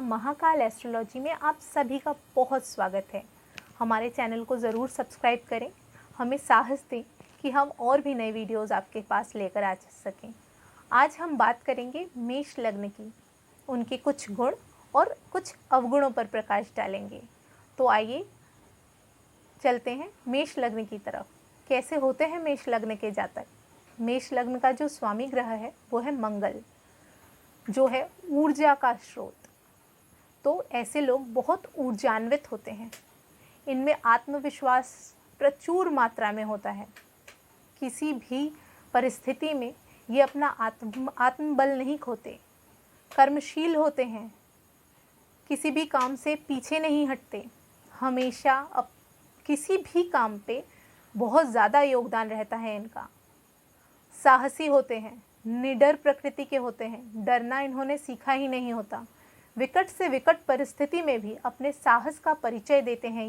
Mahakal astrology में आप सभी का बहुत स्वागत है। हमारे चैनल को ज़रूर सब्सक्राइब करें, हमें साहस दें कि हम और भी नए वीडियोस आपके पास लेकर आ सकें। आज हम बात करेंगे मेष लग्न की, उनके कुछ गुण और कुछ अवगुणों पर प्रकाश डालेंगे। तो आइए चलते हैं मेष लग्न की तरफ। कैसे होते हैं मेष लग्न के जातक? मेष लग्न का जो स्वामी ग्रह है वो है मंगल, जो है ऊर्जा का स्रोत। तो ऐसे लोग बहुत ऊर्जान्वित होते हैं, इनमें आत्मविश्वास प्रचुर मात्रा में होता है। किसी भी परिस्थिति में ये अपना आत्मबल नहीं खोते, कर्मशील होते हैं, किसी भी काम से पीछे नहीं हटते, हमेशा किसी भी काम पे बहुत ज़्यादा योगदान रहता है इनका। साहसी होते हैं, निडर प्रकृति के होते हैं, डरना इन्होंने सीखा ही नहीं होता। विकट से विकट परिस्थिति में भी अपने साहस का परिचय देते हैं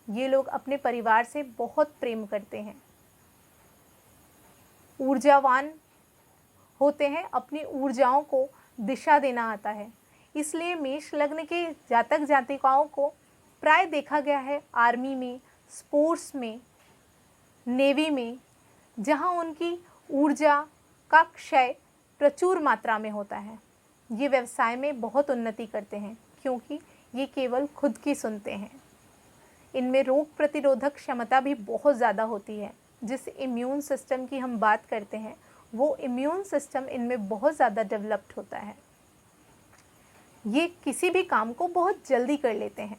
ये लोग अपने परिवार से बहुत प्रेम करते हैं। ऊर्जावान होते हैं, अपनी ऊर्जाओं को दिशा देना आता है। इसलिए मेष लग्न के जातक जातिकाओं को प्राय देखा गया है आर्मी में, स्पोर्ट्स में, नेवी में, जहां उनकी ऊर्जा का क्षय प्रचुर मात्रा में होता है। ये व्यवसाय में बहुत उन्नति करते हैं क्योंकि ये केवल खुद की सुनते हैं। इनमें रोग प्रतिरोधक क्षमता भी बहुत ज़्यादा होती है। जिस इम्यून सिस्टम की हम बात करते हैं वो इम्यून सिस्टम इनमें बहुत ज़्यादा डेवलप्ड होता है। ये किसी भी काम को बहुत जल्दी कर लेते हैं।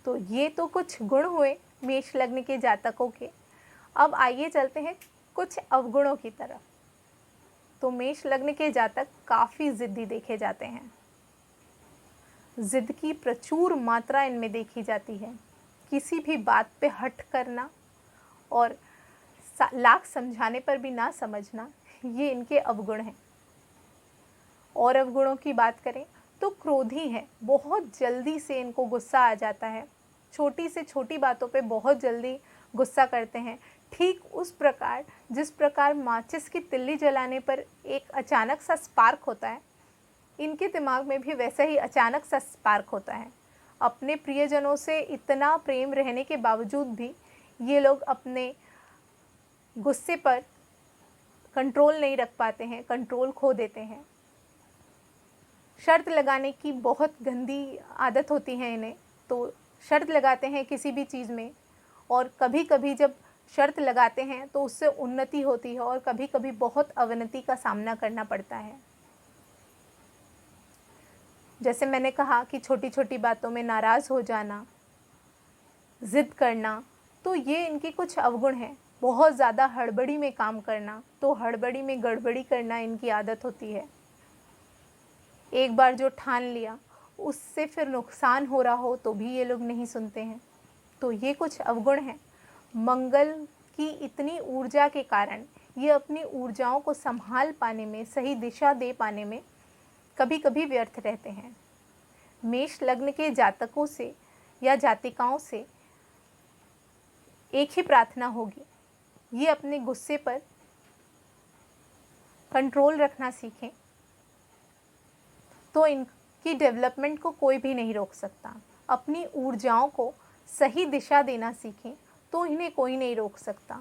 तो ये तो कुछ गुण हुए मेष लग्न के जातकों के। अब आइए चलते हैं कुछ अवगुणों की तरफ। तो मेष लग्न के जातक काफ़ी ज़िद्दी देखे जाते हैं। ज़िद की प्रचुर मात्रा इनमें देखी जाती है। किसी भी बात पे हट करना और लाख समझाने पर भी ना समझना, ये इनके अवगुण हैं। और अवगुणों की बात करें तो क्रोधी है, बहुत जल्दी से इनको गुस्सा आ जाता है। छोटी से छोटी बातों पे बहुत जल्दी गुस्सा करते हैं। ठीक उस प्रकार जिस प्रकार माचिस की तिल्ली जलाने पर एक अचानक सा स्पार्क होता है, इनके दिमाग में भी वैसा ही अचानक सा स्पार्क होता है। अपने प्रियजनों से इतना प्रेम रहने के बावजूद भी ये लोग अपने गुस्से पर कंट्रोल नहीं रख पाते हैं, कंट्रोल खो देते हैं। शर्त लगाने की बहुत गंदी आदत होती है इन्हें, तो शर्त लगाते हैं किसी भी चीज़ में, और कभी कभी जब शर्त लगाते हैं तो उससे उन्नति होती है और कभी कभी बहुत अवनति का सामना करना पड़ता है। जैसे मैंने कहा कि छोटी छोटी बातों में नाराज़ हो जाना, ज़िद करना, तो ये इनके कुछ अवगुण हैं। बहुत ज़्यादा हड़बड़ी में काम करना, तो हड़बड़ी में गड़बड़ी करना इनकी आदत होती है। एक बार जो ठान लिया उससे फिर नुकसान हो रहा हो तो भी ये लोग नहीं सुनते हैं। तो ये कुछ अवगुण हैं। मंगल की इतनी ऊर्जा के कारण ये अपनी ऊर्जाओं को संभाल पाने में, सही दिशा दे पाने में कभी कभी व्यर्थ रहते हैं। मेष लग्न के जातकों से या जातिकाओं से एक ही प्रार्थना होगी, ये अपने गुस्से पर कंट्रोल रखना सीखें, तो इनकी डेवलपमेंट को कोई भी नहीं रोक सकता। अपनी ऊर्जाओं को सही दिशा देना सीखें तो इन्हें कोई नहीं रोक सकता।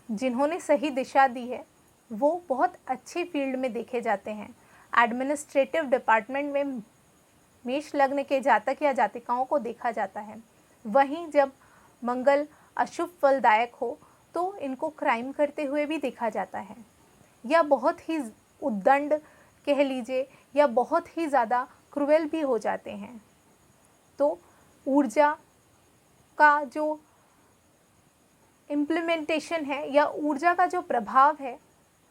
जिन्होंने सही दिशा दी है वो बहुत अच्छे फील्ड में देखे जाते हैं। एडमिनिस्ट्रेटिव डिपार्टमेंट में मेष लग्न के जातक या जातिकाओं को देखा जाता है। वहीं जब मंगल अशुभ फलदायक हो तो इनको क्राइम करते हुए भी देखा जाता है, या बहुत ही उद्दंड कह लीजिए, या बहुत ही ज़्यादा क्रूएल भी हो जाते हैं। तो ऊर्जा का जो इम्प्लीमेंटेशन है या ऊर्जा का जो प्रभाव है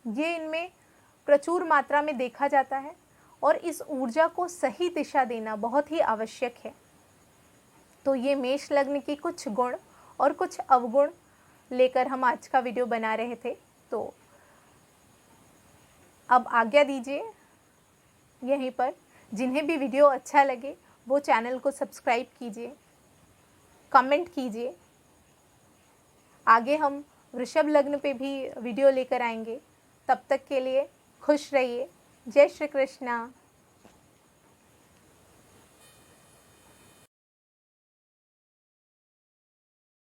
ये इनमें प्रचुर मात्रा में देखा जाता है, और इस ऊर्जा को सही दिशा देना बहुत ही आवश्यक है। तो ये मेष लग्न की कुछ गुण और कुछ अवगुण लेकर हम आज का वीडियो बना रहे थे। तो अब आज्ञा दीजिए यहीं पर। जिन्हें भी वीडियो अच्छा लगे वो चैनल को सब्सक्राइब कीजिए, कमेंट कीजिए। आगे हम वृषभ लग्न पे भी वीडियो लेकर आएंगे। तब तक के लिए खुश रहिए। जय श्री कृष्णा।